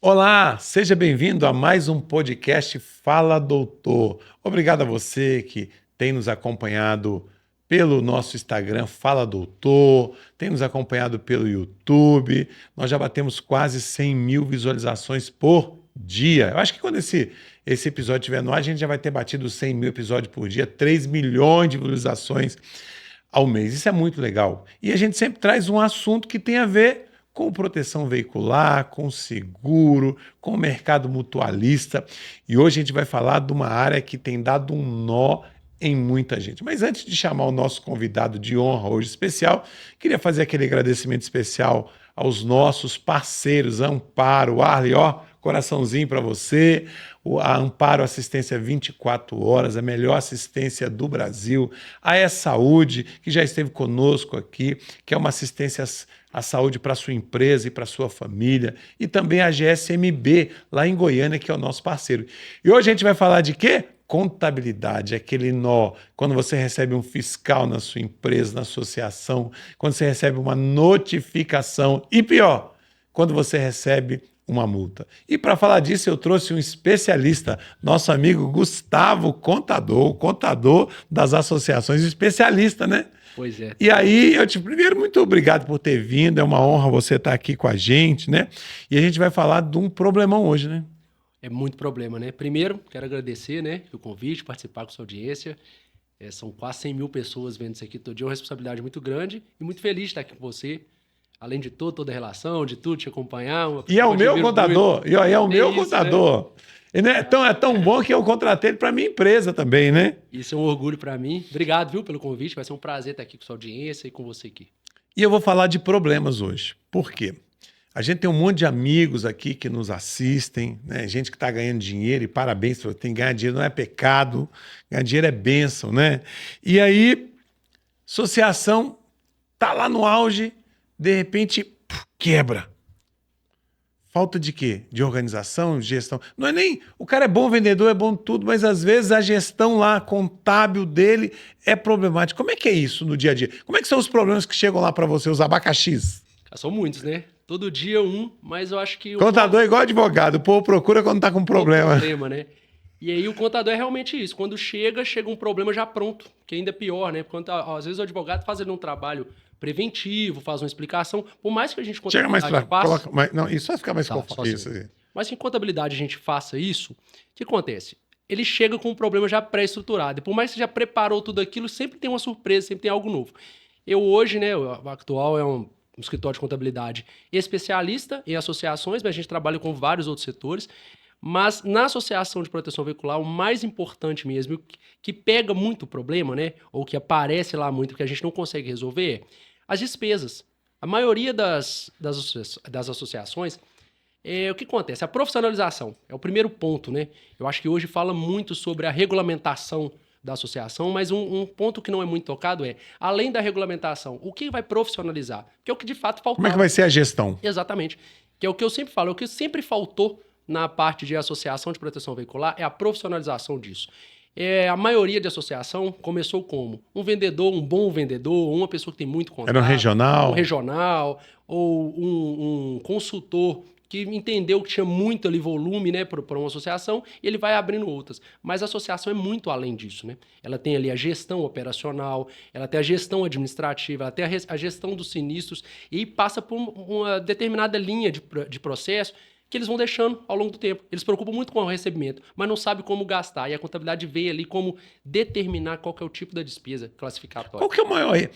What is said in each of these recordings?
Olá, seja bem-vindo a mais um podcast Fala Doutor. Obrigado a você que tem nos acompanhado pelo nosso Instagram Fala Doutor, tem nos acompanhado pelo YouTube. Nós já batemos quase 100 mil visualizações por dia. Eu acho que quando esse episódio estiver no ar, a gente já vai ter batido 100 mil episódios por dia, 3 milhões de visualizações ao mês. Isso é muito legal. E a gente sempre traz um assunto que tem a ver com proteção veicular, com seguro, com o mercado mutualista. E hoje a gente vai falar de uma área que tem dado um nó em muita gente. Mas antes de chamar o nosso convidado de honra hoje especial, queria fazer aquele agradecimento especial aos nossos parceiros, Amparo, Arley, ó, coraçãozinho para você, a Amparo Assistência 24 horas, a melhor assistência do Brasil, a E-Saúde, que já esteve conosco aqui, que é uma assistência à saúde para sua empresa e para sua família, e também a GSMB, lá em Goiânia, que é o nosso parceiro. E hoje a gente vai falar de quê? Contabilidade, aquele nó, quando você recebe um fiscal na sua empresa, na associação, quando você recebe uma notificação, e pior, quando você recebe uma multa. E para falar disso, eu trouxe um especialista, nosso amigo Gustavo Contador, o contador das associações, especialista, né? Pois é. E aí, primeiro, muito obrigado por ter vindo, é uma honra você estar aqui com a gente, né? E a gente vai falar de um problemão hoje, né? É muito problema, né? Primeiro, quero agradecer, né, o convite, participar com sua audiência. São quase 100 mil pessoas vendo isso aqui todo dia, é uma responsabilidade muito grande e muito feliz de estar aqui com você. Além de toda a relação, de tudo, te acompanhar. E é o meu contador, e é o meu isso, contador. Né? É tão bom que eu contratei ele para minha empresa também, né? Isso é um orgulho para mim. Obrigado, viu, pelo convite. Vai ser um prazer estar aqui com sua audiência e com você aqui. E eu vou falar de problemas hoje. Por quê? A gente tem um monte de amigos aqui que nos assistem, né? Gente que está ganhando dinheiro, e parabéns, tem que ganhar dinheiro, não é pecado, ganhar dinheiro é bênção, né? E aí, associação tá lá no auge, de repente, quebra. Falta de quê? De organização, gestão. Não é nem... O cara é bom vendedor, é bom tudo, mas às vezes a gestão lá, contábil dele é problemática. Como é que é isso no dia a dia? Como é que são os problemas que chegam lá para você, os abacaxis? São muitos, né? Todo dia um, mas eu acho que... Contador é igual advogado, o povo procura quando tá com problema. Né? E aí o contador é realmente isso. Quando chega um problema já pronto, que ainda é pior, né? Porque às vezes o advogado faz ali um trabalho preventivo, faz uma explicação, por mais que a gente... Chega mais pra... Não, isso vai ficar mais confuso. Mas se em contabilidade a gente faça isso, o que acontece? Ele chega com um problema já pré-estruturado. E por mais que você já preparou tudo aquilo, sempre tem uma surpresa, sempre tem algo novo. Eu hoje, né, o atual é um escritório de contabilidade especialista em associações, mas a gente trabalha com vários outros setores. Mas na associação de proteção veicular, o mais importante mesmo, que pega muito problema, né, ou que aparece lá muito, que a gente não consegue resolver, é as despesas. A maioria das associações, o que acontece? A profissionalização é o primeiro ponto, né? Eu acho que hoje fala muito sobre a regulamentação da associação, mas um ponto que não é muito tocado é, além da regulamentação, o que vai profissionalizar? Que é o que de fato falta. Como é que vai ser a gestão? Exatamente. Que é o que eu sempre falo, é o que sempre faltou na parte de associação de proteção veicular é a profissionalização disso. A maioria de associação começou como? Um vendedor, um bom vendedor, uma pessoa que tem muito contato. Era um regional. Um regional, ou um consultor que entendeu que tinha muito ali volume, né, para uma associação, e ele vai abrindo outras. Mas a associação é muito além disso, né? Ela tem ali a gestão operacional, ela tem a gestão administrativa, ela tem a gestão dos sinistros, e passa por uma determinada linha de processo que eles vão deixando ao longo do tempo. Eles se preocupam muito com o recebimento, mas não sabem como gastar. E a contabilidade vê ali como determinar qual que é o tipo da despesa classificatória. Qual que é o maior erro?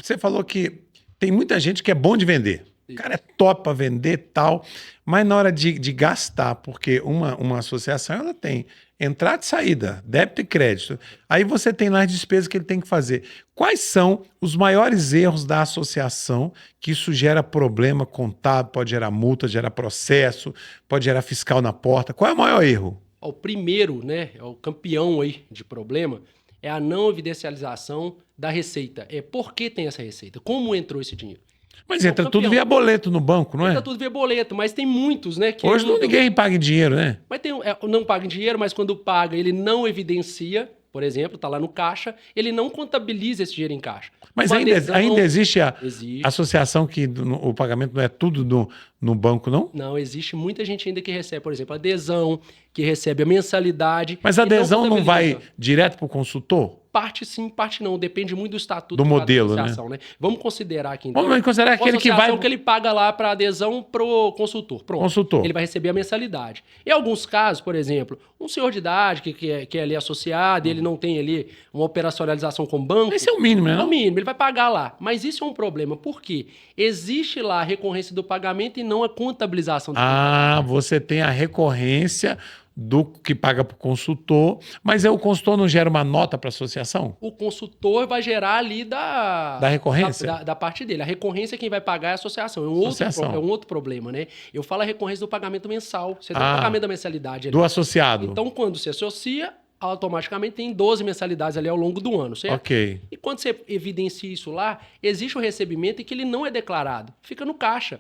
Você falou que tem muita gente que é bom de vender. O cara é top para vender e tal, mas na hora de gastar, porque uma associação ela tem entrada e saída, débito e crédito. Aí você tem lá as despesas que ele tem que fazer. Quais são os maiores erros da associação que isso gera problema contábil, pode gerar multa, gera processo, pode gerar fiscal na porta? Qual é o maior erro? O primeiro, né, o campeão aí de problema é a não evidencialização da receita. Por que tem essa receita? Como entrou esse dinheiro? Mas entra tudo via boleto no banco, não é? Entra tudo via boleto, mas tem muitos, né? Que hoje ninguém paga em dinheiro, né? Mas não paga em dinheiro, mas quando paga, ele não evidencia, por exemplo, está lá no caixa, ele não contabiliza esse dinheiro em caixa. Mas ainda existe a associação que o pagamento não é tudo no banco, não? Não, existe muita gente ainda que recebe, por exemplo, adesão, que recebe a mensalidade. Mas a e não adesão não vai contabiliza. direto para o consultor? Parte sim, parte não. Depende muito do estatuto Do de cada modelo, né? associação, né? Vamos considerar aqui, então, Vamos considerar uma aquele que vai... associação que ele paga lá para adesão pro consultor. Pronto. Consultor. Ele vai receber a mensalidade. Em alguns casos, por exemplo, um senhor de idade que é ali associado, ele não tem ali uma operacionalização com banco. Esse é o mínimo, né? É o mínimo, ele vai pagar lá. Mas isso é um problema. Por quê? Existe lá a recorrência do pagamento e não a contabilização do Ah, você tem a recorrência do que paga para o consultor, mas aí o consultor não gera uma nota para a associação? O consultor vai gerar ali Da recorrência? Da parte dele. A recorrência quem vai pagar é a associação. Associação. É um outro problema, né? Eu falo a recorrência do pagamento mensal. Você tem o Ah, pagamento da mensalidade ali. Do associado. Então, quando se associa, automaticamente tem 12 mensalidades ali ao longo do ano, certo? Ok. E quando você evidencia isso lá, existe o recebimento e que ele não é declarado. Fica no caixa.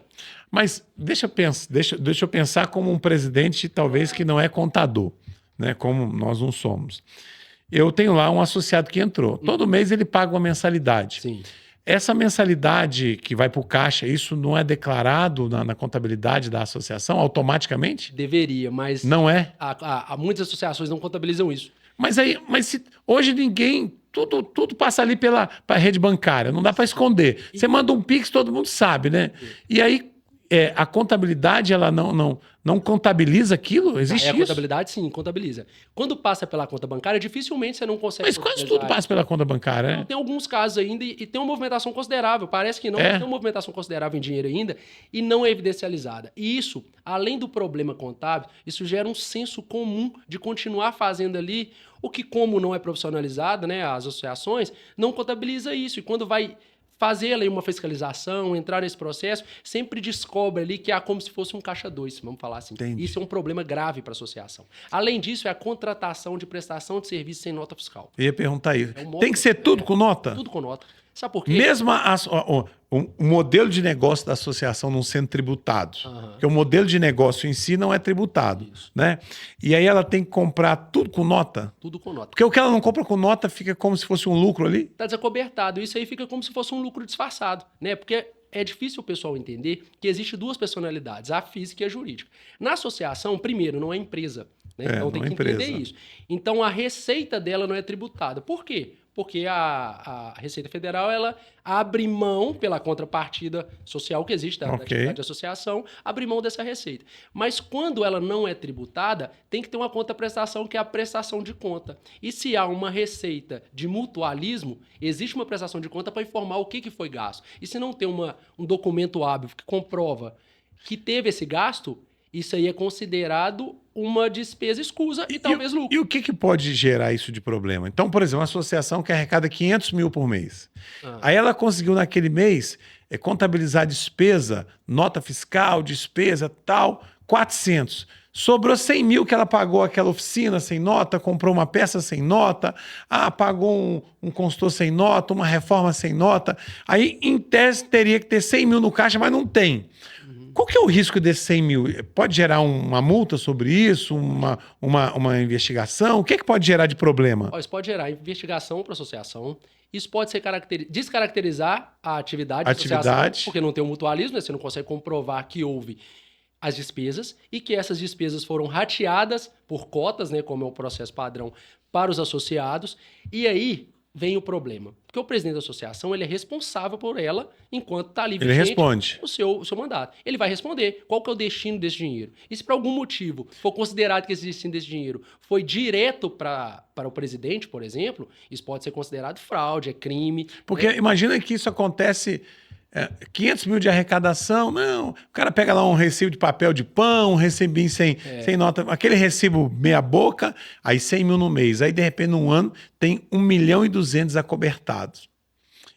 Mas deixa eu pensar como um presidente, talvez, que não é contador, né? Como nós não somos. Eu tenho lá um associado que entrou. Todo mês ele paga uma mensalidade. Sim. Essa mensalidade que vai para o caixa, isso não é declarado na contabilidade da associação automaticamente? Deveria, mas Não é? muitas associações não contabilizam isso. Mas hoje ninguém, tudo passa ali pela rede bancária, não dá para esconder. Você manda um Pix, todo mundo sabe, né? E aí a contabilidade ela não contabiliza aquilo? Existe A isso? contabilidade, sim, contabiliza. Quando passa pela conta bancária, dificilmente você não consegue... Mas quase tudo passa pela conta bancária, né? Tem alguns casos ainda e tem uma movimentação considerável. Parece que não, mas tem uma movimentação considerável em dinheiro ainda e não é evidencializada. E isso, além do problema contábil, isso gera um senso comum de continuar fazendo ali o que, como não é profissionalizado, né, as associações, não contabiliza isso. E quando vai fazer ali uma fiscalização, entrar nesse processo, sempre descobre ali que há como se fosse um caixa 2, vamos falar assim. Entendi. Isso é um problema grave para a associação. Além disso, é a contratação de prestação de serviço sem nota fiscal. Eu ia perguntar isso. É um Tem que ser tudo com nota? Tudo com nota. Sabe por quê? Mesmo o modelo de negócio da associação não sendo tributado. Porque o modelo de negócio em si não é tributado. Isso. Né? E aí ela tem que comprar tudo com nota? Tudo com nota. Porque o que ela não compra com nota fica como se fosse um lucro ali? Está desacobertado. Isso aí fica como se fosse um lucro disfarçado, né? Porque é difícil o pessoal entender que existe duas personalidades, a física e a jurídica. Na associação, primeiro, não é empresa. Né? Então tem que entender isso. Então a receita dela não é tributada. Por quê? Porque a Receita Federal ela abre mão, pela contrapartida social que existe da atividade de associação, abre mão dessa receita. Mas quando ela não é tributada, tem que ter uma contraprestação, que é a prestação de conta. E se há uma receita de mutualismo, existe uma prestação de conta para informar o que foi gasto. E se não tem um documento hábil que comprova que teve esse gasto, isso aí é considerado uma despesa escusa e talvez lucro. E o que pode gerar isso de problema? Então, por exemplo, uma associação que arrecada 500 mil por mês. Aí ela conseguiu naquele mês contabilizar despesa, nota fiscal, despesa tal, 400. Sobrou 100 mil que ela pagou aquela oficina sem nota, comprou uma peça sem nota, pagou um consultor sem nota, uma reforma sem nota. Aí, em tese, teria que ter 100 mil no caixa, mas não tem. Qual que é o risco desses 100 mil? Pode gerar uma multa sobre isso? Uma investigação? O que pode gerar de problema? Isso pode gerar investigação para a associação. Isso pode ser descaracterizar a atividade da associação, porque não tem um mutualismo, né? Você não consegue comprovar que houve as despesas e que essas despesas foram rateadas por cotas, né, como é o processo padrão para os associados. E aí vem o problema. Porque o presidente da associação ele é responsável por ela enquanto está ali vigente o seu mandato. Ele vai responder qual que é o destino desse dinheiro. E se por algum motivo for considerado que esse destino desse dinheiro foi direto para o presidente, por exemplo, isso pode ser considerado fraude, é crime. Porque imagina que isso acontece... 500 mil de arrecadação, não, o cara pega lá um recibo de papel de pão, um recibinho sem nota, aquele recibo meia boca, aí 100 mil no mês, aí de repente num ano tem 1.200.000 acobertados.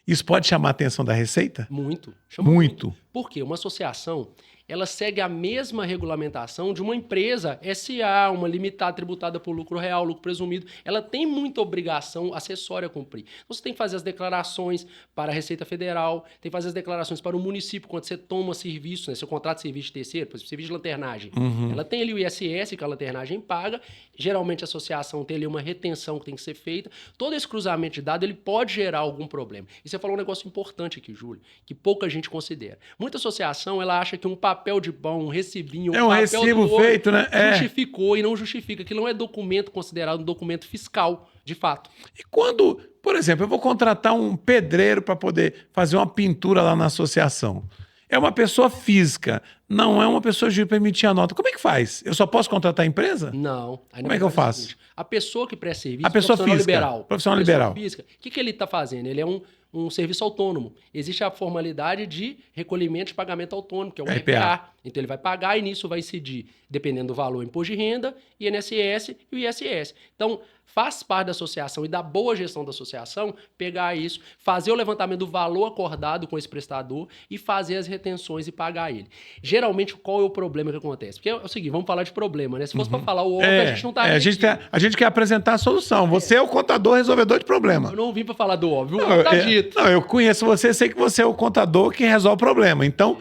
Isso pode chamar a atenção da Receita? Muito. Muito. Por quê? Uma associação, ela segue a mesma regulamentação de uma empresa SA, uma limitada tributada por lucro real, lucro presumido. Ela tem muita obrigação acessória a cumprir. Então, você tem que fazer as declarações para a Receita Federal, tem que fazer as declarações para o município quando você toma serviço, né? Seu contrato de serviço de terceiro, por exemplo, serviço de lanternagem. Ela tem ali o ISS, que a lanternagem paga. Geralmente, a associação tem ali uma retenção que tem que ser feita. Todo esse cruzamento de dados, ele pode gerar algum problema. E você falou um negócio importante aqui, Júlio, que pouca gente considera. Muita associação, ela acha que um papel papel de pão, um recibinho, É um papel recibo do outro, feito, né? justificou e não justifica. Aquilo não é documento considerado um documento fiscal, de fato. E quando, por exemplo, eu vou contratar um pedreiro para poder fazer uma pintura lá na associação. É uma pessoa física, não é uma pessoa jurídica para emitir a nota. Como é que faz? Eu só posso contratar a empresa? Não. Aí, Como é que eu faço? seguinte, a pessoa que presta serviço, A pessoa profissional física, liberal. profissional Pessoa liberal. física, o que ele está fazendo? Ele é um serviço autônomo. Existe a formalidade de recolhimento de pagamento autônomo, que é o RPA. RPA. Então ele vai pagar e nisso vai incidir, dependendo do valor, imposto de renda, INSS e o ISS. Então, faz parte da associação e da boa gestão da associação pegar isso, fazer o levantamento do valor acordado com esse prestador e fazer as retenções e pagar ele. Geralmente, qual é o problema que acontece? Porque é o seguinte, vamos falar de problema, né? Se fosse para falar o óbvio, a gente não tá a gente quer apresentar a solução. Você é o contador resolvedor de problema. Eu não vim para falar do óbvio, o óbvio tá dito. Não, eu conheço você, sei que você é o contador que resolve o problema. Então,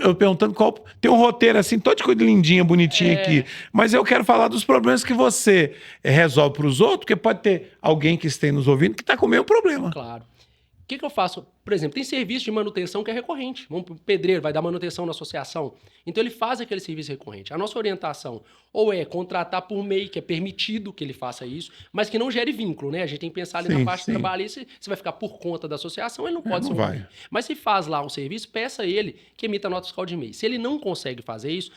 eu perguntando qual. Tem um roteiro assim, todo de coisa lindinha, bonitinha aqui. Mas eu quero falar dos problemas que você resolve para os outros, porque pode ter alguém que esteja nos ouvindo que está com o mesmo problema. Claro. O que eu faço? Por exemplo, tem serviço de manutenção que é recorrente. Vamos para o pedreiro, vai dar manutenção na associação. Então ele faz aquele serviço recorrente. A nossa orientação ou é contratar por MEI, que é permitido que ele faça isso, mas que não gere vínculo, né? A gente tem que pensar ali na parte trabalhista. Você vai ficar por conta da associação, ele não pode ser um MEI. Mas se faz lá um serviço, peça ele que emita nota fiscal de MEI. Se ele não consegue fazer isso,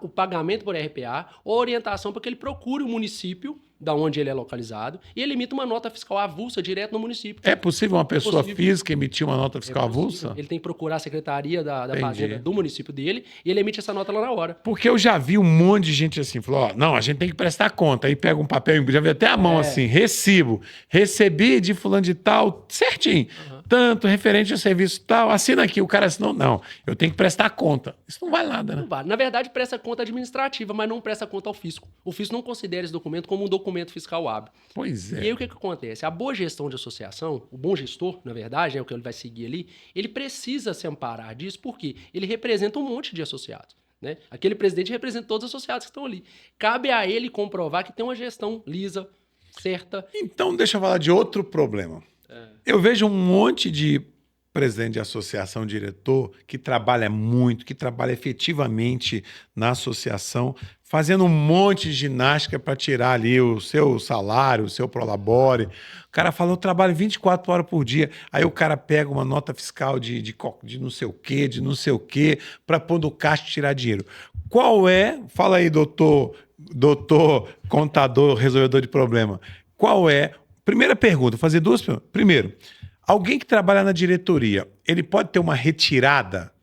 o pagamento por RPA ou orientação para que ele procure o município da onde ele é localizado e ele emita uma nota fiscal avulsa direto no município. É possível uma pessoa física emitir uma nota fiscal avulsa? Ele tem que procurar a secretaria da fazenda do município dele e ele emite essa nota lá na hora. Porque eu já vi um monte de gente assim, falou, não, a gente tem que prestar conta. Aí pega um papel, já vi até a mão assim, recibo, recebi de fulano de tal, certinho. Tanto, referente ao serviço tal, assina aqui, o cara assinou, não, eu tenho que prestar conta. Isso não vale nada, né? Não vale. Na verdade, presta conta administrativa, mas não presta conta ao fisco. O fisco não considera esse documento como um documento fiscal hábil. Pois é. E aí o que acontece? A boa gestão de associação, o bom gestor, na verdade, é o que ele vai seguir ali, ele precisa se amparar disso, porque ele representa um monte de associados. Né? Aquele presidente representa todos os associados que estão ali. Cabe a ele comprovar que tem uma gestão lisa, certa. Então, deixa eu falar de outro problema. Eu vejo um monte de presidente de associação, diretor, que trabalha muito, que trabalha efetivamente na associação, fazendo um monte de ginástica para tirar ali o seu salário, o seu prolabore. O cara fala, eu trabalho 24 horas por dia. Aí o cara pega uma nota fiscal de não sei o quê, para pôr no caixa e tirar dinheiro. Qual é, fala aí, doutor contador, resolvedor de problema, qual é, primeira pergunta, vou fazer duas perguntas. Primeiro, alguém que trabalha na diretoria, ele pode ter uma retirada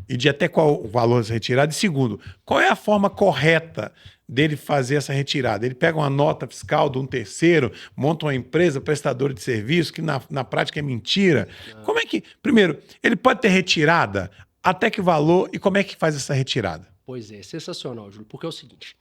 e de até qual o valor dessa retirada? E segundo, qual é a forma correta dele fazer essa retirada? Ele pega uma nota fiscal de um terceiro, monta uma empresa prestadora de serviço, que na prática é mentira. Como é que... Primeiro, ele pode ter retirada? Até que valor e como é que faz essa retirada? Pois é, sensacional, Júlio, porque é o seguinte...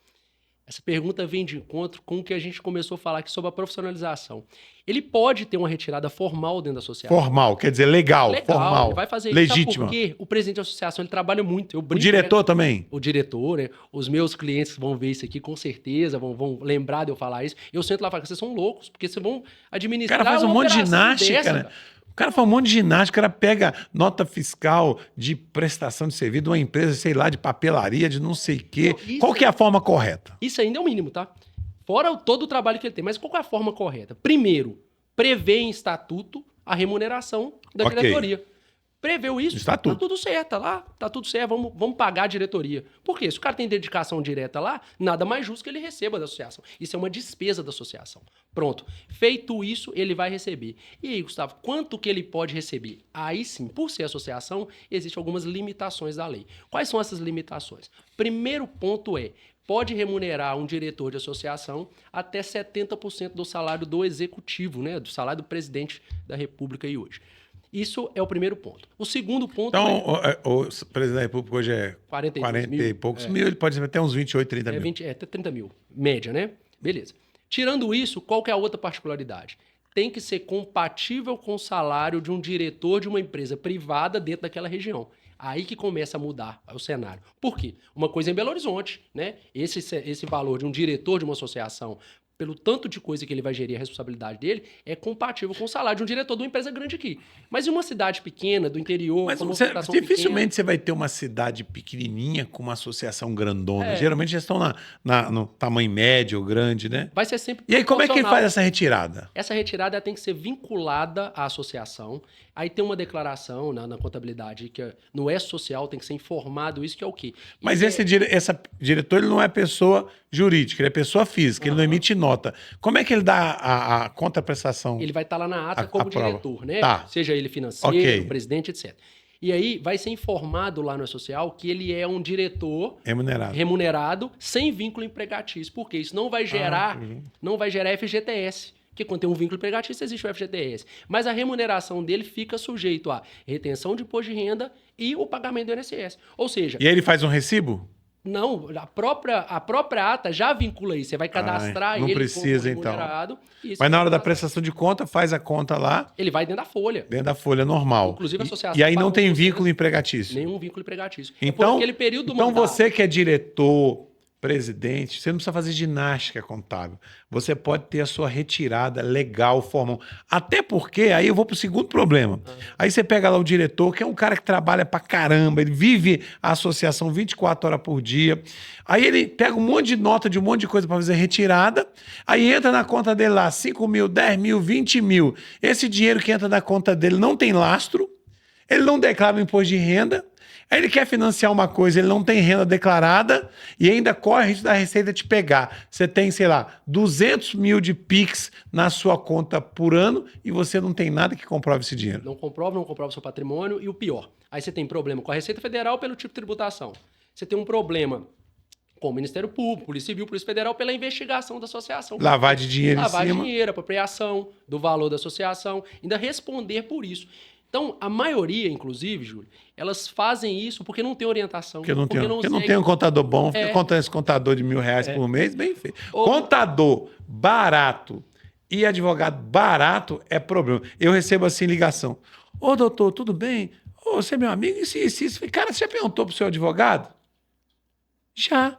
Essa pergunta vem de encontro com o que a gente começou a falar aqui sobre a profissionalização. Ele pode ter uma retirada formal dentro da associação. Formal, quer dizer legal formal. Ele vai fazer isso. Legítima. Sabe por quê? O presidente da associação ele trabalha muito. O diretor também? O diretor, né? Os meus clientes vão ver isso aqui com certeza, vão lembrar de eu falar isso. Eu sento lá e falo, vocês são loucos, porque vocês vão administrar. O cara faz um monte de ginástica, cara. O cara faz um monte de ginástica, o cara pega nota fiscal de prestação de serviço de uma empresa, sei lá, de papelaria, de não sei o quê. Qual que é a forma correta? Isso ainda é o mínimo, tá? Fora todo o trabalho que ele tem. Mas qual que é a forma correta? Primeiro, prever em estatuto a remuneração da diretoria. Preveu isso, estatuto. Tá tudo certo, tá lá, tá tudo certo, vamos pagar a diretoria. Por quê? Se o cara tem dedicação direta lá, nada mais justo que ele receba da associação. Isso é uma despesa da associação. Pronto. Feito isso, ele vai receber. E aí, Gustavo, quanto que ele pode receber? Aí sim, por ser associação, existem algumas limitações da lei. Quais são essas limitações? Primeiro ponto pode remunerar um diretor de associação até 70% do salário do executivo, né? Do salário do presidente da República aí hoje. Isso é o primeiro ponto. O segundo ponto então, o presidente da República hoje é 40 e poucos mil, ele pode ser até uns 28, 30 mil. Até 30 mil, média, né? Beleza. Tirando isso, qual que é a outra particularidade? Tem que ser compatível com o salário de um diretor de uma empresa privada dentro daquela região. Aí que começa a mudar o cenário. Por quê? Uma coisa é em Belo Horizonte, né? Esse valor de um diretor de uma associação pelo tanto de coisa que ele vai gerir, a responsabilidade dele, é compatível com o salário de um diretor de uma empresa grande aqui. Mas em uma cidade pequena, do interior, Mas com dificilmente você vai ter uma cidade pequenininha com uma associação grandona. Geralmente já estão no tamanho médio ou grande, né? Vai ser sempre E aí, como é que ele faz essa retirada? Essa retirada tem que ser vinculada à associação. Aí tem uma declaração na contabilidade que no E-Social tem que ser informado isso, que é o quê? Mas esse diretor ele não é pessoa jurídica, ele é pessoa física, ele não emite nota. Como é que ele dá a contraprestação? Ele vai estar lá na ata como diretor, né? Tá. Seja ele financeiro, presidente, etc. E aí vai ser informado lá no E-Social que ele é um diretor remunerado sem vínculo empregatício, porque isso não vai gerar FGTS. Porque quando tem um vínculo empregatício, existe o FGTS. Mas a remuneração dele fica sujeito a retenção de imposto de renda e o pagamento do INSS. Ou seja... E aí ele faz um recibo? Não, a própria ata já vincula isso. Você vai cadastrar não ele precisa, como remunerado. Então. Mas na hora da prestação de conta, faz a conta lá. Ele vai dentro da folha. Dentro da folha normal. Inclusive a associação. E aí não tem vínculo empregatício. Nenhum vínculo empregatício. Então, aquele período do mandato. Você que é diretor, presidente, você não precisa fazer ginástica contábil. Você pode ter a sua retirada legal, formal. Até porque, aí eu vou pro segundo problema. Aí você pega lá o diretor, que é um cara que trabalha pra caramba, ele vive a associação 24 horas por dia. Aí ele pega um monte de nota de um monte de coisa para fazer retirada, aí entra na conta dele lá 5 mil, 10 mil, 20 mil. Esse dinheiro que entra na conta dele não tem lastro, ele não declara o imposto de renda. Aí ele quer financiar uma coisa, ele não tem renda declarada e ainda corre risco da Receita te pegar. Você tem, sei lá, 200 mil de PIX na sua conta por ano e você não tem nada que comprove esse dinheiro. Não comprova seu patrimônio e o pior. Aí você tem problema com a Receita Federal pelo tipo de tributação. Você tem um problema com o Ministério Público, Polícia Civil, Polícia Federal pela investigação da associação. Lavar de dinheiro em cima. Lavar dinheiro, apropriação do valor da associação, ainda responder por isso. Então, a maioria, inclusive, Júlio, elas fazem isso porque não tem orientação. Porque não tem um contador bom, fica contando esse contador de R$1.000 por mês, bem feito. Contador barato e advogado barato é problema. Eu recebo assim ligação. Ô, doutor, tudo bem? Ô, você é meu amigo? Isso. Cara, você já perguntou pro seu advogado? Já.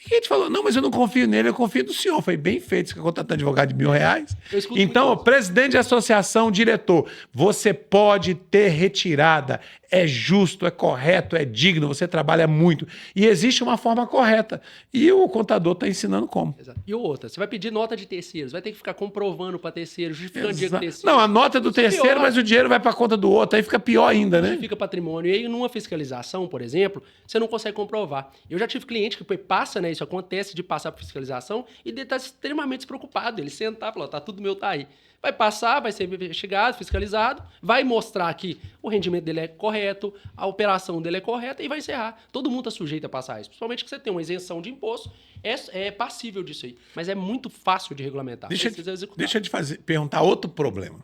E a gente falou, não, mas eu não confio nele, eu confio no senhor. Foi bem feito, você quer contratar um advogado de R$1.000? Então, presidente de associação, diretor, você pode ter retirada. É justo, é correto, é digno, você trabalha muito. E existe uma forma correta. E o contador está ensinando como. Exato. E outra, você vai pedir nota de terceiros, vai ter que ficar comprovando para terceiro, justificando dinheiro de terceiro. Não, a nota é do terceiro, mas o dinheiro vai para a conta do outro, aí fica pior ainda, né? Fica patrimônio. E aí, numa fiscalização, por exemplo, você não consegue comprovar. Eu já tive cliente que passa, né? Isso acontece de passar por fiscalização e ele está extremamente despreocupado. Ele sentar e falar, tá tudo meu, tá aí. Vai passar, vai ser investigado, fiscalizado, vai mostrar que o rendimento dele é correto, a operação dele é correta e vai encerrar. Todo mundo está sujeito a passar isso. Principalmente que você tem uma isenção de imposto, é passível disso aí. Mas é muito fácil de regulamentar. Deixa eu te perguntar outro problema.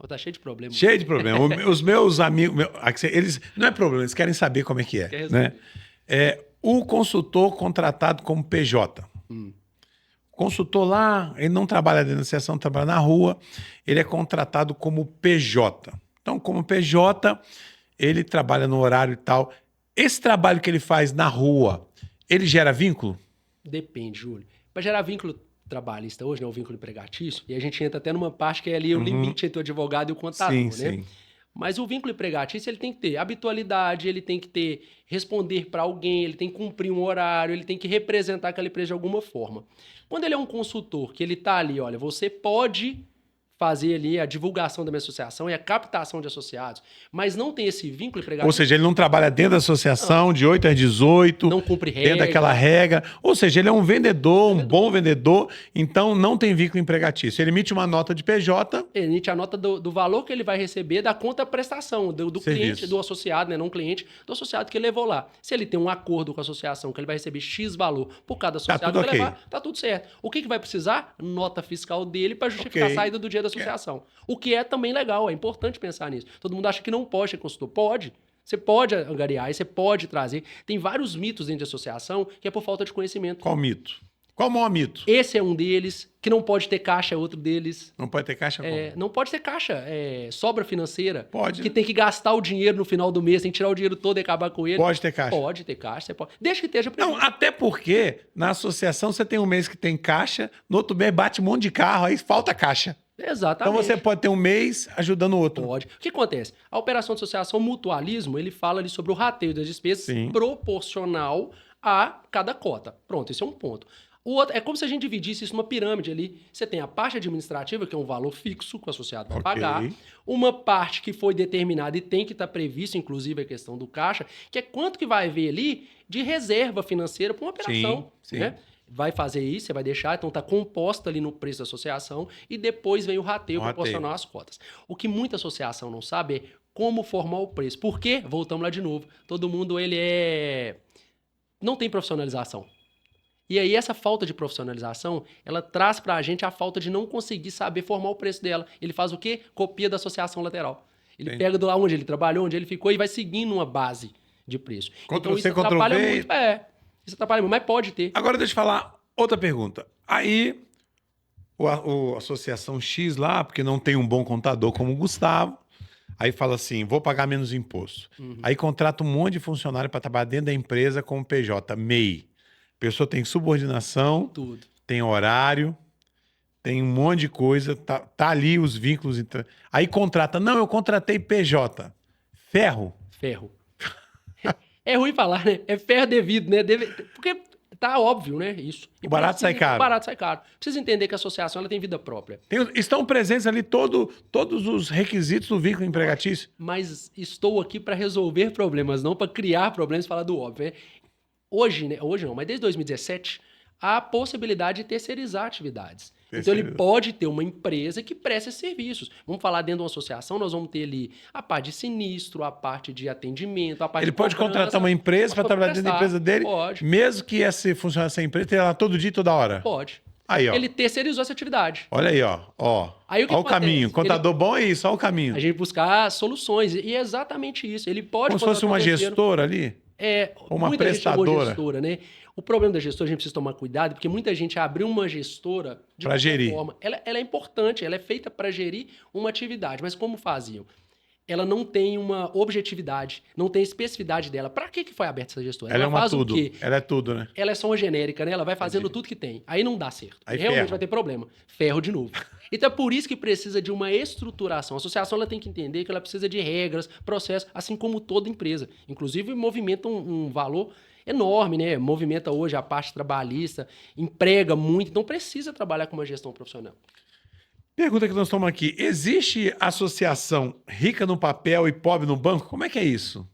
Tá cheio de problema. Cheio de problema. Os meus amigos, eles não é problema, eles querem saber como é que é. Né? O consultor contratado como PJ. Consultor lá, ele não trabalha dentro da associação, trabalha na rua, ele é contratado como PJ. Então, como PJ, ele trabalha no horário e tal. Esse trabalho que ele faz na rua, ele gera vínculo? Depende, Júlio. Para gerar vínculo trabalhista hoje, né, o vínculo empregatício, e a gente entra até numa parte que é ali o limite entre o advogado e o contador, né? Sim. Mas o vínculo empregatício, ele tem que ter habitualidade, ele tem que responder para alguém, ele tem que cumprir um horário, ele tem que representar aquela empresa de alguma forma. Quando ele é um consultor, que ele está ali, olha, você pode fazer ali a divulgação da minha associação e a captação de associados, mas não tem esse vínculo empregatício. Ou seja, ele não trabalha dentro da associação de 8 às 18. Não cumpre regra. Dentro daquela regra. Ou seja, ele é um vendedor, um bom vendedor, então não tem vínculo empregatício. Ele emite uma nota de PJ. Ele emite a nota do valor que ele vai receber da conta prestação, do cliente, do associado, né? Não cliente, do associado que ele levou lá. Se ele tem um acordo com a associação que ele vai receber X valor por cada associado que ele levar, tá tudo certo. O que vai precisar? Nota fiscal dele para justificar a saída do dia da associação. O que é também legal, é importante pensar nisso. Todo mundo acha que não pode ser consultor. Pode. Você pode angariar e você pode trazer. Tem vários mitos dentro de associação que é por falta de conhecimento. Qual mito? Qual o maior mito? Esse é um deles. Que não pode ter caixa é outro deles. Não pode ter caixa como? Não pode ter caixa, sobra financeira. Pode. Que tem que gastar o dinheiro no final do mês, tem que tirar o dinheiro todo e acabar com ele. Pode ter caixa? Pode ter caixa, você pode. Desde que esteja Não, até porque na associação você tem um mês que tem caixa, no outro mês bate um monte de carro, aí falta caixa. Exatamente. Então você pode ter um mês ajudando o outro. Pode. O que acontece? A operação de associação, mutualismo, ele fala ali sobre o rateio das despesas proporcional a cada cota. Pronto, esse é um ponto. O outro, é como se a gente dividisse isso numa pirâmide ali. Você tem a parte administrativa, que é um valor fixo que o associado vai pagar. Uma parte que foi determinada e tem que estar previsto, inclusive a questão do caixa, que é quanto que vai haver ali de reserva financeira para uma operação. Sim. Né? Vai fazer isso, você vai deixar, então está composta ali no preço da associação e depois vem o rateio proporcional às cotas. O que muita associação não sabe é como formar o preço. Por quê? Voltamos lá de novo. Todo mundo, não tem profissionalização. E aí essa falta de profissionalização, ela traz para a gente a falta de não conseguir saber formar o preço dela. Ele faz o quê? Copia da associação lateral. Ele pega de lá onde ele trabalhou, onde ele ficou e vai seguindo uma base de preço. Ctrl+C, isso atrapalha Ctrl+V. muito. Isso atrapalha muito, mas pode ter. Agora deixa eu falar outra pergunta. Aí o Associação X lá, porque não tem um bom contador como o Gustavo, aí fala assim, vou pagar menos imposto. Aí contrata um monte de funcionário para trabalhar dentro da empresa como PJ, MEI. A pessoa tem subordinação, Tudo. tem horário, tem um monte de coisa, tá ali os vínculos. Aí contrata, não, eu contratei PJ. Ferro. É ruim falar, né? É ferro devido, né? Porque tá óbvio, né? Isso. O barato sai caro. O barato sai caro. Precisa entender que a associação ela tem vida própria. Estão presentes ali todos os requisitos do vínculo empregatício. Mas estou aqui para resolver problemas, não para criar problemas e falar do óbvio. Hoje, né? Hoje não, mas desde 2017, há a possibilidade de terceirizar atividades. Então, ele pode ter uma empresa que presta serviços. Vamos falar dentro de uma associação, nós vamos ter ali a parte de sinistro, a parte de atendimento, a parte Ele de pode contratar uma empresa para trabalhar dentro da empresa dele? Pode. Mesmo que esse funcionário sem empresa esteja lá todo dia, toda hora? Pode. Aí, ó. Ele terceirizou essa atividade. Olha aí, ó. Aí, olha o caminho. Contador bom é isso, olha o caminho. A gente buscar soluções. E é exatamente isso. Ele pode... Como se fosse uma gestora ali? Ou uma prestadora. Gestora, né? O problema da gestora, a gente precisa tomar cuidado, porque muita gente abriu uma gestora de pra gerir. Forma. Ela é importante, ela é feita para gerir uma atividade. Mas como faziam? Ela não tem uma objetividade, não tem especificidade dela. Para que foi aberta essa gestora? Ela é uma faz tudo. O quê? Ela é tudo, né? Ela é só uma genérica, né? Ela vai fazendo tudo que tem. Aí não dá certo. Aí realmente ferro. vai ter problema. Ferro de novo. Então é por isso que precisa de uma estruturação. A associação ela tem que entender que ela precisa de regras, processos, assim como toda empresa. Inclusive movimenta um valor enorme, né? Movimenta hoje a parte trabalhista, emprega muito, então precisa trabalhar com uma gestão profissional. Pergunta que nós estamos aqui. Existe associação rica no papel e pobre no banco? Como é que é isso?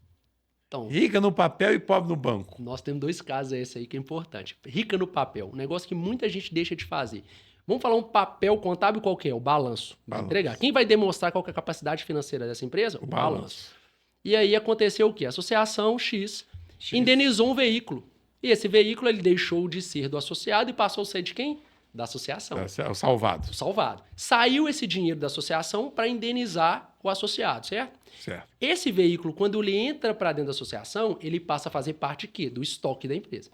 Então, Rica no papel e pobre no banco. nós temos dois casos esse aí que é importante. Rica no papel, um negócio que muita gente deixa de fazer. Vamos falar um papel contábil qual que é? O balanço. Entregar. Quem vai demonstrar qual que é a capacidade financeira dessa empresa? O balanço. E aí aconteceu o quê? A associação X indenizou um veículo. E esse veículo ele deixou de ser do associado e passou a ser de quem? Da associação. É o salvado. O salvado. Saiu esse dinheiro da associação para indenizar o associado, certo? Certo. Esse veículo, quando ele entra para dentro da associação, ele passa a fazer parte quê? Do estoque da empresa.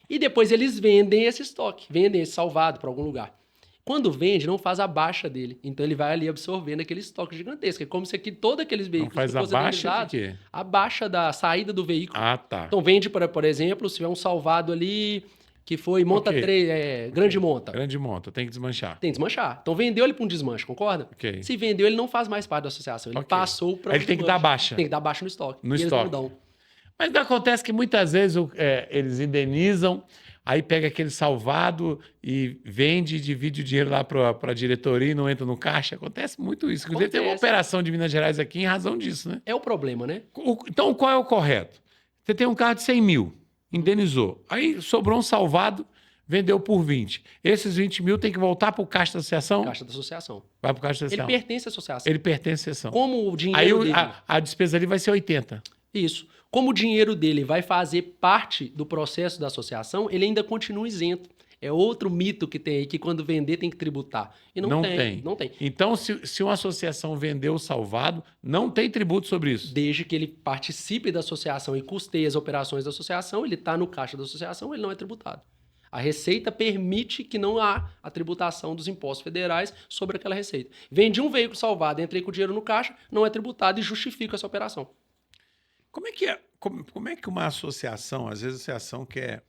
E depois eles vendem esse estoque, vendem esse salvado para algum lugar. Quando vende, não faz a baixa dele. Então ele vai ali absorvendo aquele estoque gigantesco. É como se aqui todos aqueles veículos Não faz a baixa de quê? A baixa da saída do veículo. Ah, tá. Então vende, por exemplo, se tiver um salvado ali que foi monta Ok. 3, grande monta. Grande monta, tem que desmanchar. Tem que desmanchar. Então vendeu ele para um desmanche, concorda? Ok. Se vendeu, ele não faz mais parte da associação. Ele Ok. passou para Ele tem que dar baixa. Tem que dar baixa no estoque. No E estoque. Eles não dão. Mas não acontece que muitas vezes eles indenizam, aí pega aquele salvado e vende e divide o dinheiro lá para a diretoria e não entra no caixa. Acontece muito isso. Inclusive, tem uma Acontece. operação de Minas Gerais aqui em razão disso, né? É o problema, né? Então, qual é o correto? Você tem um carro de 100 mil, indenizou. Aí sobrou um salvado, vendeu por 20. Esses 20 mil tem que voltar para o caixa da associação? Caixa da associação. Vai para o caixa da Ele associação. pertence à associação. Ele pertence à associação. Como o dinheiro Aí dele... a despesa ali vai ser 80. Isso. Como o dinheiro dele vai fazer parte do processo da associação, ele ainda continua isento. É outro mito que tem aí, que quando vender tem que tributar. E não tem. Não tem. Então, se uma associação vendeu o salvado, não tem tributo sobre isso. Desde que ele participe da associação e custeie as operações da associação, ele está no caixa da associação, ele não é tributado. A Receita permite que não há a tributação dos impostos federais sobre aquela receita. Vendi um veículo salvado, entrei com o dinheiro no caixa, não é tributado e justifica essa operação. Como é que uma associação, às vezes a associação quer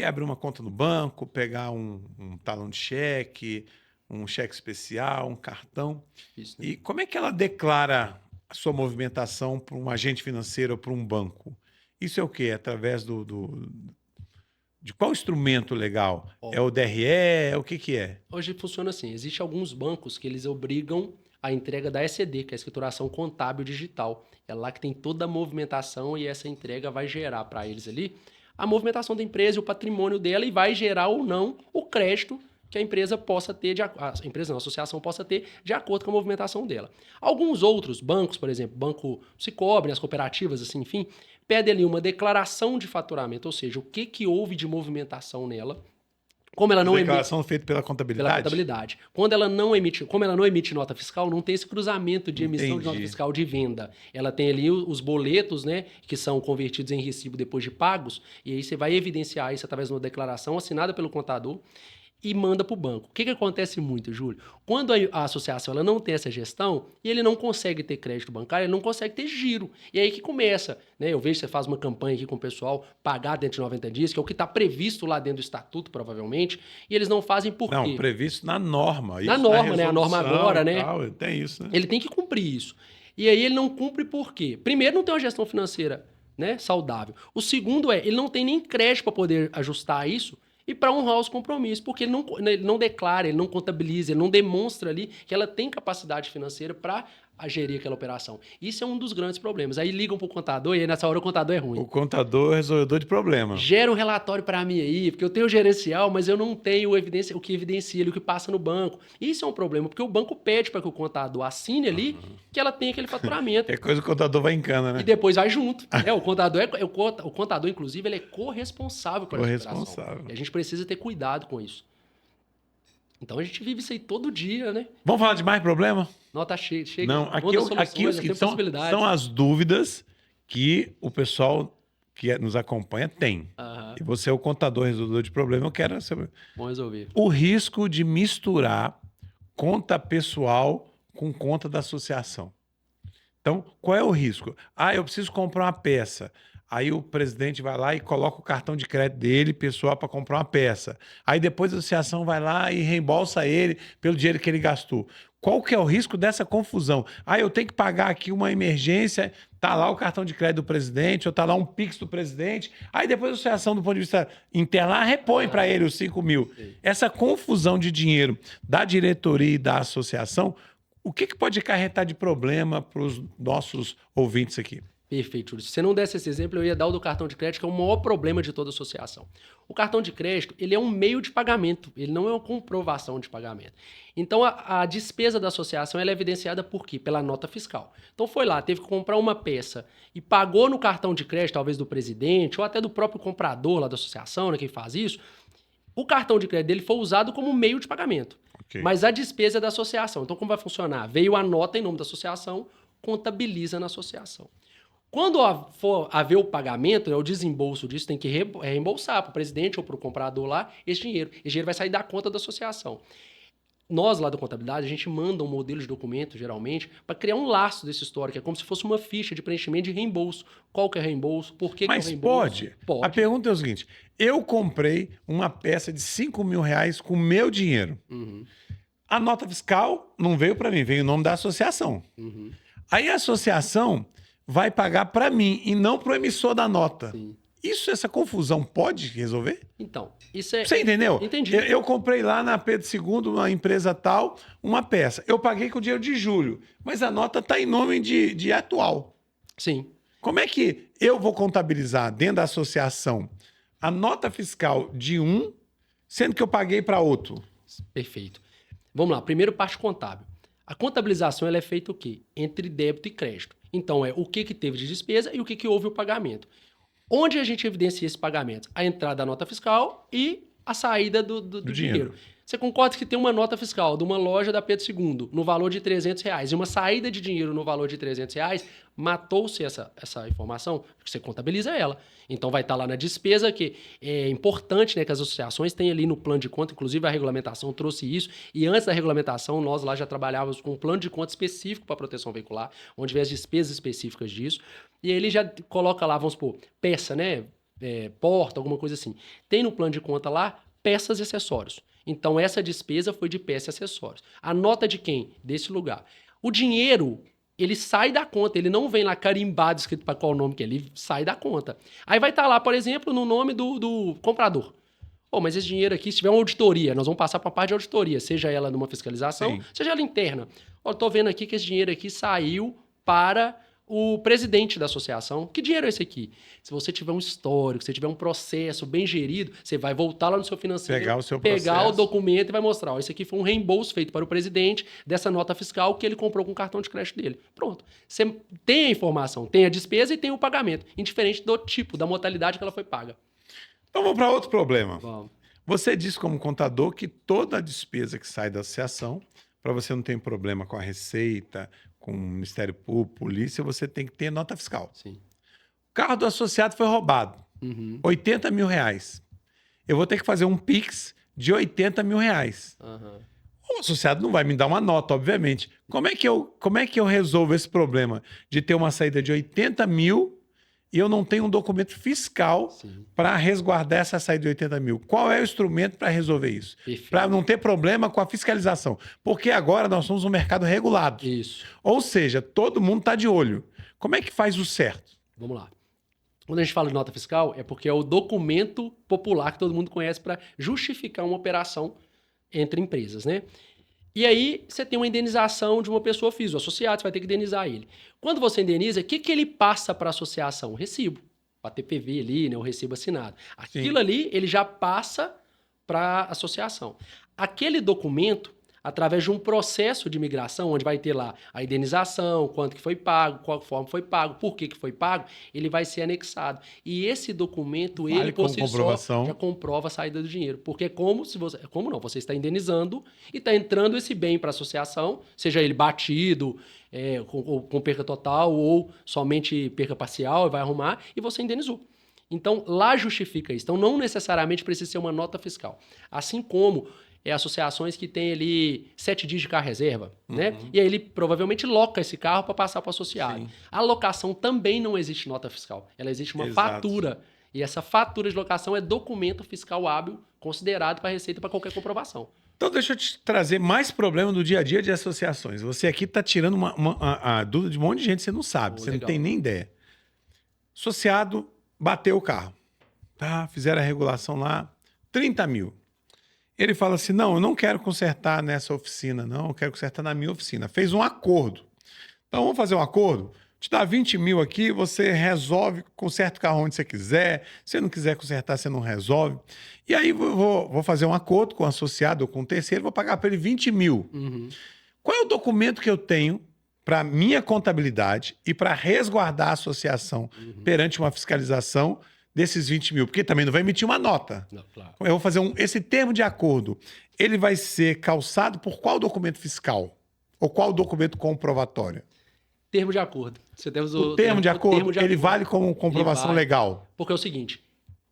abrir uma conta no banco, pegar um talão de cheque, um cheque especial, um cartão, Isso, né? e como é que ela declara a sua movimentação para um agente financeiro ou para um banco? Isso é o quê? Através de qual instrumento legal? Ó. É o DRE? O que é? Hoje funciona assim, existem alguns bancos que eles obrigam a entrega da ECD, que é a escrituração contábil digital. É lá que tem toda a movimentação e essa entrega vai gerar para eles ali a movimentação da empresa, o patrimônio dela e vai gerar ou não o crédito que a empresa possa ter, a associação possa ter de acordo com a movimentação dela. Alguns outros bancos, por exemplo, Banco Sicoob, as cooperativas, assim, enfim, pedem ali uma declaração de faturamento, ou seja, o que houve de movimentação nela. Como ela não declaração feita pela contabilidade? Pela contabilidade. Como ela não emite nota fiscal, não tem esse cruzamento de emissão de nota fiscal de venda. Ela tem ali os boletos, né, que são convertidos em recibo depois de pagos, e aí você vai evidenciar isso através de uma declaração assinada pelo contador e manda para o banco. O que acontece muito, Júlio? Quando a associação ela não tem essa gestão e ele não consegue ter crédito bancário, ele não consegue ter giro. E aí que começa, né? Eu vejo que você faz uma campanha aqui com o pessoal, pagar dentro de 90 dias, que é o que está previsto lá dentro do estatuto, provavelmente, e eles não fazem por quê? Não, previsto na norma. Na norma, né? A norma agora, né? Tal, tem isso, né? Ele tem que cumprir isso. E aí ele não cumpre por quê? Primeiro, não tem uma gestão financeira, né, saudável. O segundo ele não tem nem crédito para poder ajustar isso e para honrar os compromissos, porque ele não declara, ele não contabiliza, ele não demonstra ali que ela tem capacidade financeira para gerir aquela operação. Isso é um dos grandes problemas. Aí ligam para o contador e aí nessa hora o contador é ruim. O contador é resolvedor de problema. Gera um relatório para mim aí, porque eu tenho o gerencial, mas eu não tenho o que evidencia ali, o que passa no banco. Isso é um problema, porque o banco pede para que o contador assine ali que ela tem aquele faturamento. É coisa que o contador vai em cana, né? E depois vai junto. Né? O contador, inclusive, ele é corresponsável por essa operação. E a gente precisa ter cuidado com isso. Então a gente vive isso aí todo dia, né? Vamos falar de mais problema? Nota chega. Não, aqui os que são as dúvidas que o pessoal que nos acompanha tem. E você é o contador resolvedor de problema, eu quero saber. Vamos resolver. O risco de misturar conta pessoal com conta da associação. Então, qual é o risco? Eu preciso comprar uma peça. Aí o presidente vai lá e coloca o cartão de crédito dele, pessoal, para comprar uma peça. Aí depois a associação vai lá e reembolsa ele pelo dinheiro que ele gastou. Qual que é o risco dessa confusão? Eu tenho que pagar aqui uma emergência, tá lá o cartão de crédito do presidente, ou tá lá um Pix do presidente. Aí depois a associação, do ponto de vista interno, repõe para ele os 5 mil. Essa confusão de dinheiro da diretoria e da associação, o que pode acarretar de problema para os nossos ouvintes aqui? Perfeito, Júlio. Se você não desse esse exemplo, eu ia dar o do cartão de crédito, que é o maior problema de toda associação. O cartão de crédito, ele é um meio de pagamento, ele não é uma comprovação de pagamento. Então, a despesa da associação ela é evidenciada por quê? Pela nota fiscal. Então, foi lá, teve que comprar uma peça e pagou no cartão de crédito, talvez do presidente, ou até do próprio comprador lá da associação, né, quem faz isso. O cartão de crédito dele foi usado como meio de pagamento. Okay. Mas a despesa é da associação. Então, como vai funcionar? Veio a nota em nome da associação, contabiliza na associação. Quando for haver o pagamento, o desembolso disso, tem que reembolsar para o presidente ou para o comprador lá esse dinheiro. Esse dinheiro vai sair da conta da associação. Nós, lá da contabilidade, a gente manda um modelo de documento, geralmente, para criar um laço desse histórico. É como se fosse uma ficha de preenchimento de reembolso. Qual que é reembolso? Por que Mas que é reembolso? Pode. A pergunta é o seguinte. Eu comprei uma peça de 5 mil reais com o meu dinheiro. A nota fiscal não veio para mim, veio o nome da associação. Aí a associação vai pagar para mim e não para o emissor da nota. Sim. Essa confusão pode resolver? Então, isso é... Você entendeu? Entendi. Eu comprei lá na Pedro II, uma empresa tal, uma peça. Eu paguei com o dinheiro de julho, mas a nota está em nome de atual. Sim. Como é que eu vou contabilizar dentro da associação a nota fiscal de um, sendo que eu paguei para outro? Perfeito. Vamos lá. Primeiro, parte contábil. A contabilização ela é feita o quê? Entre débito e crédito. Então, o que teve de despesa e o que houve o pagamento. Onde a gente evidencia esse pagamento? A entrada da nota fiscal e a saída do dinheiro. Você concorda que tem uma nota fiscal de uma loja da Pedro II no valor de R$ 300 e uma saída de dinheiro no valor de R$ 300, matou-se essa informação, você contabiliza ela. Então vai estar lá na despesa, que é importante, né, que as associações tenham ali no plano de conta, inclusive a regulamentação trouxe isso, e antes da regulamentação nós lá já trabalhávamos com um plano de conta específico para proteção veicular, onde vem as despesas específicas disso, e ele já coloca lá, vamos supor, peça, né, porta, alguma coisa assim. Tem no plano de conta lá peças e acessórios. Então, essa despesa foi de peças e acessórios. A nota de quem? Desse lugar. O dinheiro, ele sai da conta, ele não vem lá carimbado, escrito para qual nome que é, ele sai da conta. Aí vai estar lá, por exemplo, no nome do comprador. Mas esse dinheiro aqui, se tiver uma auditoria, nós vamos passar para a parte de auditoria, seja ela numa fiscalização, Sim. seja ela interna. Estou vendo aqui que esse dinheiro aqui saiu para o presidente da associação. Que dinheiro é esse aqui? Se você tiver um histórico, se você tiver um processo bem gerido, você vai voltar lá no seu financeiro, Pegar o seu pegar processo. o documento e vai mostrar, esse aqui foi um reembolso feito para o presidente dessa nota fiscal que ele comprou com o cartão de crédito dele. Pronto. Você tem a informação, tem a despesa e tem o pagamento, indiferente do tipo, da modalidade que ela foi paga. Então vamos para outro problema. Vamos. Você disse como contador que toda a despesa que sai da associação, para você não ter problema com a Receita, com o Ministério Público, polícia, você tem que ter nota fiscal. Sim. O carro do associado foi roubado. Uhum. R$80 mil. Eu vou ter que fazer um Pix de R$80 mil. Uhum. O associado não vai me dar uma nota, obviamente. Como é que eu resolvo esse problema de ter uma saída de 80 mil e eu não tenho um documento fiscal para resguardar essa saída de 80 mil? Qual é o instrumento para resolver isso? Para não ter problema com a fiscalização. Porque agora nós somos um mercado regulado. Isso. Ou seja, todo mundo está de olho. Como é que faz o certo? Vamos lá. Quando a gente fala de nota fiscal, é porque é o documento popular que todo mundo conhece para justificar uma operação entre empresas, né? E aí você tem uma indenização de uma pessoa física, o associado, você vai ter que indenizar ele. Quando você indeniza, o que ele passa para a associação? O recibo. A TPV ali, né, o recibo assinado. Aquilo ali, ele já passa para a associação. Aquele documento, através de um processo de migração, onde vai ter lá a indenização, quanto que foi pago, qual forma foi pago, por que foi pago, ele vai ser anexado. E esse documento, Vale ele por como si comprovação. só já comprova a saída do dinheiro. Porque você está indenizando e está entrando esse bem para a associação, seja ele batido, com perca total ou somente perca parcial, vai arrumar, e você indenizou. Então, lá justifica isso. Então, não necessariamente precisa ser uma nota fiscal. Assim como associações que têm ali 7 dias de carro reserva, né? E aí ele provavelmente loca esse carro para passar para o associado. Sim. A locação também não existe nota fiscal. Ela existe uma fatura. E essa fatura de locação é documento fiscal hábil considerado para a Receita para qualquer comprovação. Então deixa eu te trazer mais problema do dia a dia de associações. Você aqui está tirando a dúvida de um monte de gente que você não sabe, você legal. Não tem nem ideia. Associado bateu o carro. Tá? Fizeram a regulação lá, 30 mil. Ele fala assim, não, eu não quero consertar nessa oficina, não, eu quero consertar na minha oficina. Fez um acordo. Então, vamos fazer um acordo? Te dá 20 mil aqui, você resolve, conserta o carro onde você quiser. Se não quiser consertar, você não resolve. E aí, vou fazer um acordo com o associado ou com o terceiro, vou pagar para ele 20 mil. Qual é o documento que eu tenho para minha contabilidade e para resguardar a associação perante uma fiscalização desses 20 mil? Porque também não vai emitir uma nota. Não, claro. Eu vou fazer esse termo de acordo. Ele vai ser calçado por qual documento fiscal? Ou qual documento comprovatório? Termo de acordo. Você tem o termo de acordo, ele vale como comprovação legal? Porque é o seguinte,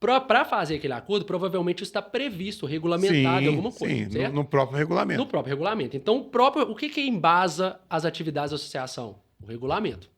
para fazer aquele acordo, provavelmente isso está previsto, regulamentado em alguma coisa. Sim, no próprio regulamento. No próprio regulamento. Então, o que embasa as atividades da associação? O regulamento.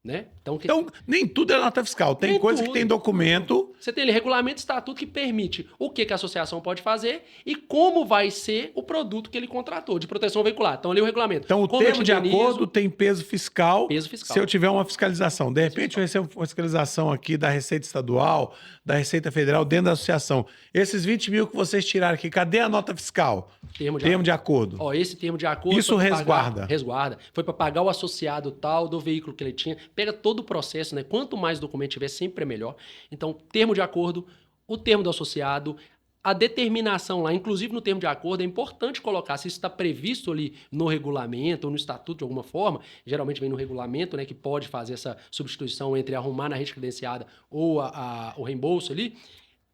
Né? Então, nem tudo é nota fiscal. Tem coisa que tem documento. Você tem ali regulamento, estatuto que permite o que a associação pode fazer e como vai ser o produto que ele contratou de proteção veicular. Então, ali o regulamento. Então, o termo de acordo tem peso fiscal. Peso fiscal. Se eu tiver uma fiscalização. De repente, eu recebo uma fiscalização aqui da Receita Estadual, da Receita Federal, dentro da associação. Esses 20 mil que vocês tiraram aqui, cadê a nota fiscal? Termo de acordo. Esse termo de acordo... Isso resguarda. Resguarda. Foi para pagar o associado tal do veículo que ele tinha. Pega todo o processo, né? Quanto mais documento tiver, sempre é melhor. Então, termo de acordo, o termo do associado, a determinação lá, inclusive no termo de acordo, é importante colocar se isso está previsto ali no regulamento ou no estatuto de alguma forma. Geralmente vem no regulamento, né? Que pode fazer essa substituição entre arrumar na rede credenciada ou o reembolso ali.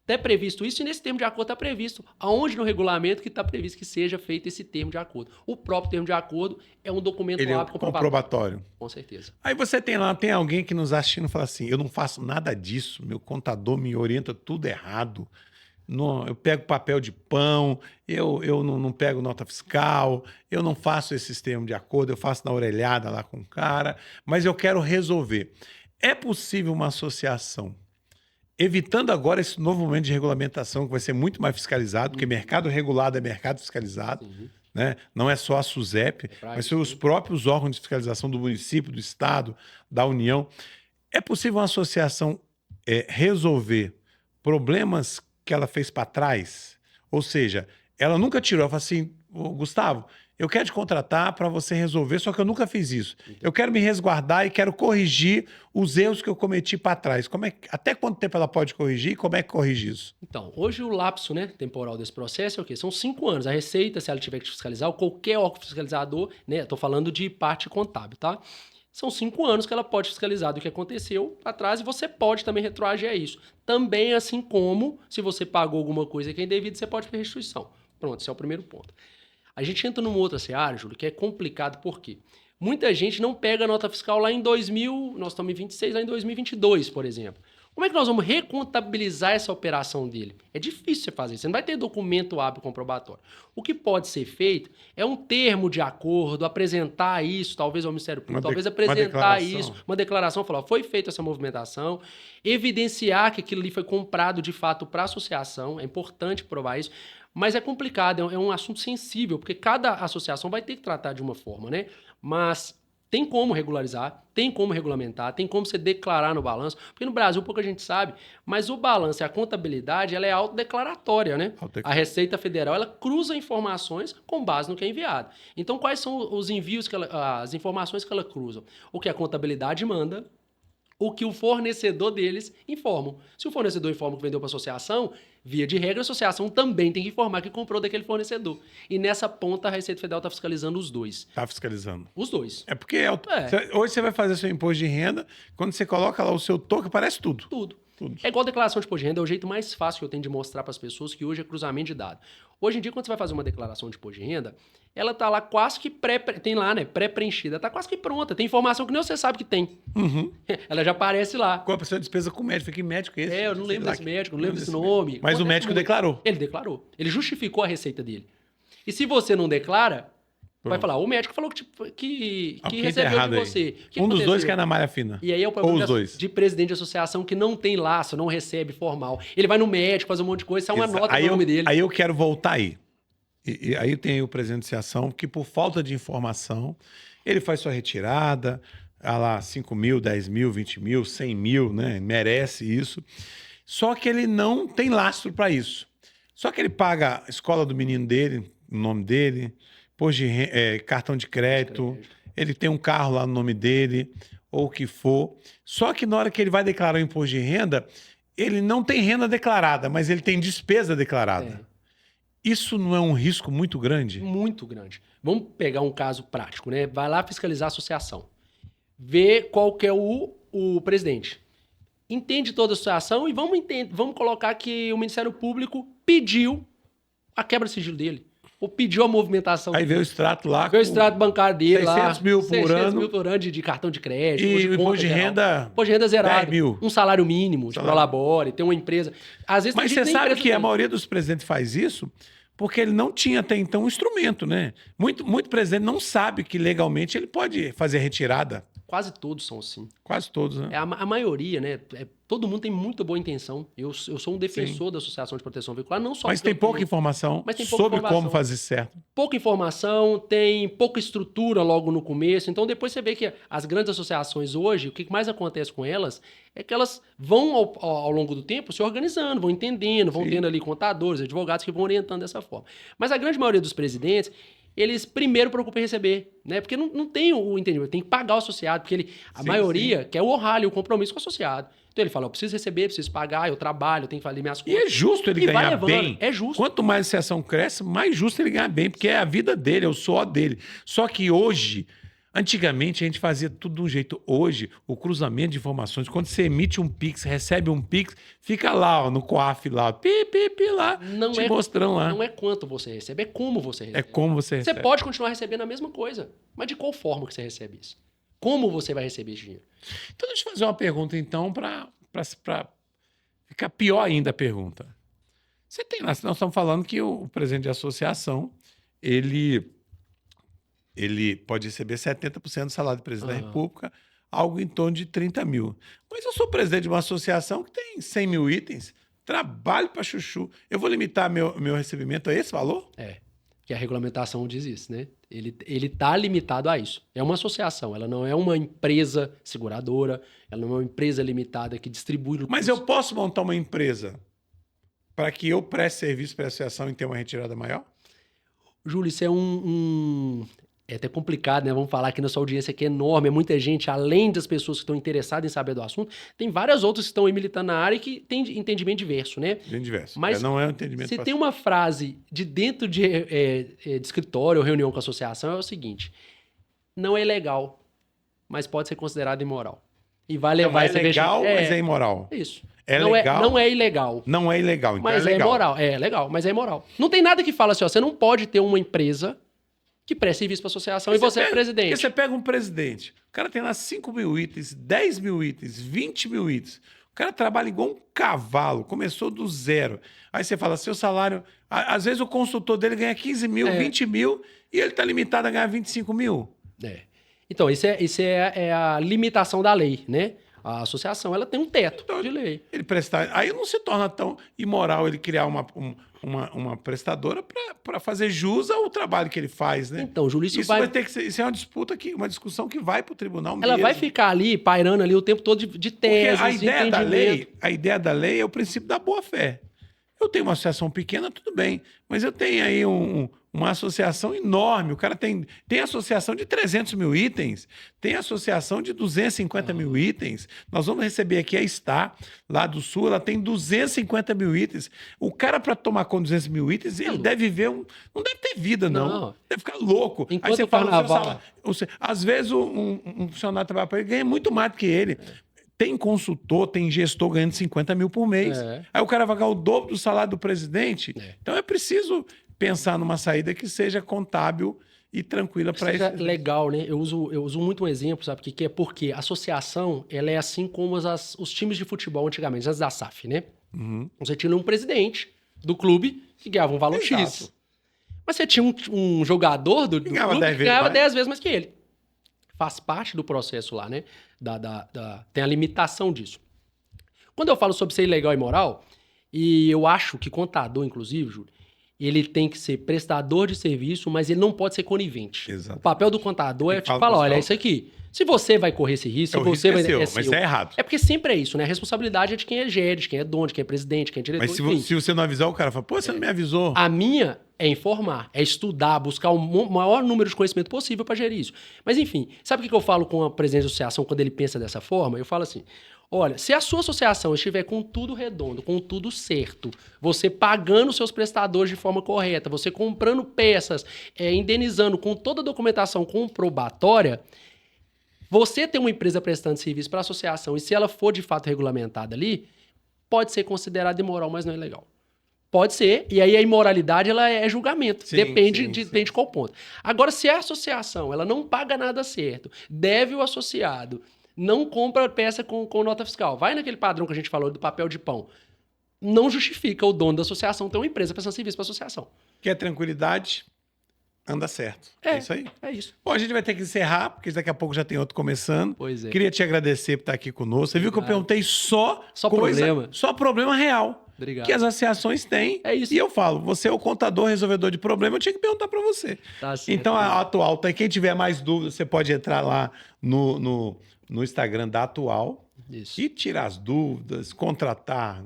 Está previsto isso e nesse termo de acordo está previsto. Aonde no regulamento que está previsto que seja feito esse termo de acordo? O próprio termo de acordo é um documento Ele é hábil comprobatório. Com certeza. Aí você tem alguém que nos assistindo e fala assim, eu não faço nada disso, meu contador me orienta tudo errado. Não, eu pego papel de pão, eu não pego nota fiscal, eu não faço esse termo de acordo, eu faço na orelhada lá com o cara, mas eu quero resolver. É possível uma associação, evitando agora esse novo momento de regulamentação, que vai ser muito mais fiscalizado, porque mercado regulado é mercado fiscalizado, né? Não é só a SUSEP, mas são os próprios órgãos de fiscalização do município, do estado, da União. É possível uma associação resolver problemas que ela fez para trás? Ou seja, ela nunca tirou, ela falou assim, Gustavo, eu quero te contratar para você resolver, só que eu nunca fiz isso. Eu quero me resguardar e quero corrigir os erros que eu cometi para trás. Até quanto tempo ela pode corrigir e como é que corrige isso? Então, hoje o lapso, né, temporal desse processo é o quê? São 5 anos. A Receita, se ela tiver que fiscalizar, ou qualquer órgão fiscalizador, né, estou falando de parte contábil, tá? São 5 anos que ela pode fiscalizar do que aconteceu atrás e você pode também retroagir a isso. Também assim como, se você pagou alguma coisa que é indevida, você pode ter restituição. Pronto, esse é o primeiro ponto. A gente entra numa outra seara, Júlio, que é complicado, por quê? Muita gente não pega a nota fiscal lá em 2000, nós estamos em 26, lá em 2022, por exemplo. Como é que nós vamos recontabilizar essa operação dele? É difícil você fazer, você não vai ter documento hábil comprobatório. O que pode ser feito é um termo de acordo, apresentar isso, talvez ao Ministério Público, talvez apresentar isso, uma declaração, falar, foi feita essa movimentação, evidenciar que aquilo ali foi comprado de fato para a associação, é importante provar isso, mas é complicado, é um assunto sensível, porque cada associação vai ter que tratar de uma forma, né? Mas tem como regularizar, tem como regulamentar, tem como você declarar no balanço, porque no Brasil pouca gente sabe, mas o balanço e a contabilidade, ela é autodeclaratória, né? A Receita Federal, ela cruza informações com base no que é enviado. Então, quais são os envios, as informações que ela cruza? O que a contabilidade manda, o que o fornecedor deles informam. Se o fornecedor informa que vendeu para a associação, via de regra, a associação também tem que informar que comprou daquele fornecedor. E nessa ponta, a Receita Federal está fiscalizando os dois. Está fiscalizando. Os dois. É porque hoje você vai fazer seu imposto de renda, quando você coloca lá o seu token, parece tudo. Tudo. É igual a declaração de imposto de renda, é o jeito mais fácil que eu tenho de mostrar para as pessoas que hoje é cruzamento de dados. Hoje em dia, quando você vai fazer uma declaração de imposto de renda, ela está lá quase que pré-preenchida, está quase que pronta. Tem informação que nem você sabe que tem. Ela já aparece lá. Qual a sua despesa com o médico? Que médico é esse? Eu não lembro desse médico, não lembro desse nome. Mas o médico declarou. Ele declarou. Ele justificou a receita dele. E se você não declara, vai falar, o médico falou que recebeu de você. Um dos dois que é na malha fina. E aí é o problema de presidente de associação que não tem laço, não recebe formal. Ele vai no médico, faz um monte de coisa, sai uma nota no nome dele. Aí eu quero voltar aí. E aí tem o presidente de associação que, por falta de informação, ele faz sua retirada, lá 5 mil, 10 mil, 20 mil, 100 mil, né? Merece isso. Só que ele não tem lastro para isso. Só que ele paga a escola do menino dele, o nome dele, cartão de crédito, ele tem um carro lá no nome dele, ou o que for. Só que na hora que ele vai declarar o imposto de renda, ele não tem renda declarada, mas ele tem despesa declarada. Isso não é um risco muito grande? Muito grande. Vamos pegar um caso prático, né? Vai lá fiscalizar a associação. Vê qual que é o presidente. Entende toda a associação e vamos colocar que o Ministério Público pediu a quebra de sigilo dele. Ou pediu a movimentação. Aí veio o extrato lá. Veio o extrato bancário dele 600 mil por 600 mil por ano de cartão de crédito. E o imposto de renda... Imposto de renda zerado. 10 mil. Um salário mínimo de prolabore, tem uma empresa. Às vezes, mas você sabe que a maioria dos presidentes faz isso porque ele não tinha até então um instrumento, né? Muito presidente não sabe que legalmente ele pode fazer retirada. Quase todos são assim. Quase todos, né? A maioria, né? Todo mundo tem muita boa intenção. Eu sou um defensor da Associação de Proteção Veicular, não só... Mas tem pouca informação sobre como fazer certo. Pouca informação, tem pouca estrutura logo no começo. Então, depois você vê que as grandes associações hoje, o que mais acontece com elas é que elas vão, ao longo do tempo, se organizando, vão entendendo, vão tendo ali contadores, advogados que vão orientando dessa forma. Mas a grande maioria dos presidentes... eles primeiro preocupam em receber, né? Porque não tem o entendimento, tem que pagar o associado, porque a maioria quer o orralho, o compromisso com o associado. Então ele fala, eu preciso receber, preciso pagar, eu trabalho, eu tenho que fazer minhas contas. E é justo ele ganhar bem. É justo. Quanto mais a associação cresce, mais justo ele ganhar bem, porque é a vida dele, é o suor dele. Só que hoje, Antigamente a gente fazia tudo de um jeito. Hoje, o cruzamento de informações, quando você emite um Pix, recebe um Pix, fica lá, ó, no COAF lá, pi, lá, te mostrando lá. Não é quanto você recebe, é como você recebe. É como você recebe. Você pode continuar recebendo a mesma coisa, mas de qual forma que você recebe isso? Como você vai receber esse dinheiro? Então, deixa eu fazer uma pergunta, então, para ficar pior ainda a pergunta. Você tem lá, nós estamos falando que o presidente de associação, ele pode receber 70% do salário do presidente da República, algo em torno de 30 mil. Mas eu sou presidente de uma associação que tem 100 mil itens, trabalho para chuchu. Eu vou limitar meu recebimento a esse valor? É, que a regulamentação diz isso, né? Ele está limitado a isso. É uma associação, ela não é uma empresa seguradora, ela não é uma empresa limitada que distribui... Mas eu posso montar uma empresa para que eu preste serviço para a associação e ter uma retirada maior? Júlio, isso é é até complicado, né? Vamos falar aqui na sua audiência que é enorme, é muita gente, além das pessoas que estão interessadas em saber do assunto, tem várias outras que estão aí militando na área e que têm entendimento diverso, né? Bem diverso. Mas não é um entendimento se fácil. tem uma frase de dentro de escritório ou reunião com a associação, é o seguinte: não é legal, mas pode ser considerado imoral. E vai levar Não é esse legal, mas é imoral. É isso. É não legal. não é ilegal. Não é ilegal, então Mas é legal. moral. É legal, mas é imoral. Não tem nada que fala assim, ó, você não pode ter uma empresa que preste serviço para a associação e você é presidente. Porque você pega um presidente, o cara tem lá 5 mil itens, 10 mil itens, 20 mil itens. O cara trabalha igual um cavalo, começou do zero. Aí você fala, seu salário... Às vezes o consultor dele ganha 15 mil, 20 mil, e ele está limitado a ganhar 25 mil. Então, isso é a limitação da lei, né? A associação, ela tem um teto de lei. Ele prestar... Aí não se torna tão imoral ele criar uma prestadora para fazer jus ao trabalho que ele faz, né? Então, Júlio, isso vai ter que ser... Isso é uma disputa, uma discussão que vai para o tribunal mesmo. Ela vai ficar ali, pairando ali o tempo todo de teses, a ideia da lei é o princípio da boa-fé. Eu tenho uma associação pequena, tudo bem, mas eu tenho aí uma associação enorme. O cara tem associação de 300 mil itens, tem associação de 250 mil itens. Nós vamos receber aqui a Star, lá do Sul, ela tem 250 mil itens. O cara, para tomar conta de 200 mil itens, ele deve viver não deve ter vida, não. Deve ficar louco. Enquanto aí você fala, carnaval... às vezes um funcionário trabalha para ele ganha muito mais do que ele. Tem consultor, tem gestor ganhando 50 mil por mês. Aí o cara vai ganhar o dobro do salário do presidente. Então é preciso pensar numa saída que seja contábil e tranquila para isso. Seja legal, né? Eu uso muito um exemplo, sabe? Que é porque a associação, ela é assim como os times de futebol antigamente, antes da SAF, né? Você tinha um presidente do clube que ganhava um valor X. Mas você tinha um jogador do clube que ganhava 10 vezes mais que ele. Faz parte do processo lá, né? Tem a limitação disso. Quando eu falo sobre ser ilegal e imoral, e eu acho que contador, inclusive, Júlio, ele tem que ser prestador de serviço, mas ele não pode ser conivente. Exato. O papel do contador é tipo falar, olha, é isso aqui. Se você vai correr esse risco, se você vai... Mas é errado. É porque sempre é isso, né? A responsabilidade é de quem é gerente, de quem é dono, de quem é presidente, de quem é diretor, Mas se você não avisar, o cara fala, pô, você não me avisou. A minha é informar, é estudar, buscar o maior número de conhecimento possível para gerir isso. Mas enfim, sabe o que eu falo com a presidente da associação quando ele pensa dessa forma? Eu falo assim, olha, se a sua associação estiver com tudo redondo, com tudo certo, você pagando seus prestadores de forma correta, você comprando peças, indenizando com toda a documentação comprobatória, você tem uma empresa prestando serviço para a associação e se ela for de fato regulamentada ali, pode ser considerada imoral, mas não é legal. Pode ser, e aí a imoralidade ela é julgamento, depende de qual ponto. Agora, se a associação ela não paga nada certo, deve o associado, não compra peça com nota fiscal, vai naquele padrão que a gente falou do papel de pão, não justifica o dono da associação ter uma empresa prestando serviço para a associação. Quer tranquilidade? Anda certo. É isso aí. É isso. Bom, a gente vai ter que encerrar, porque daqui a pouco já tem outro começando. Pois é. Queria te agradecer por estar aqui conosco. Você viu que eu perguntei só problema real. Obrigado. Que as associações têm. É isso. E eu falo, você é o contador, resolvedor de problema, eu tinha que perguntar para você. Tá certo. Então, a Atual, tá aí. Quem tiver mais dúvidas, você pode entrar lá no Instagram da Atual. Isso. E tirar as dúvidas, contratar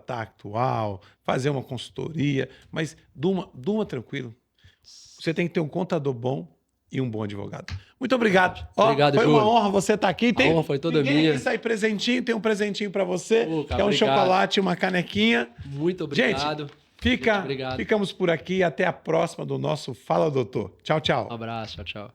a Atual, fazer uma consultoria, mas durma tranquilo. Você tem que ter um contador bom e um bom advogado. Muito obrigado. Obrigado, foi Júlio. uma honra você estar aqui. A honra foi toda minha. Sai presentinho, tem um presentinho para você, que é um obrigado. chocolate, uma canequinha. Muito obrigado. Gente, ficamos por aqui. Até a próxima do nosso Fala Doutor. Tchau, tchau. Um abraço, tchau.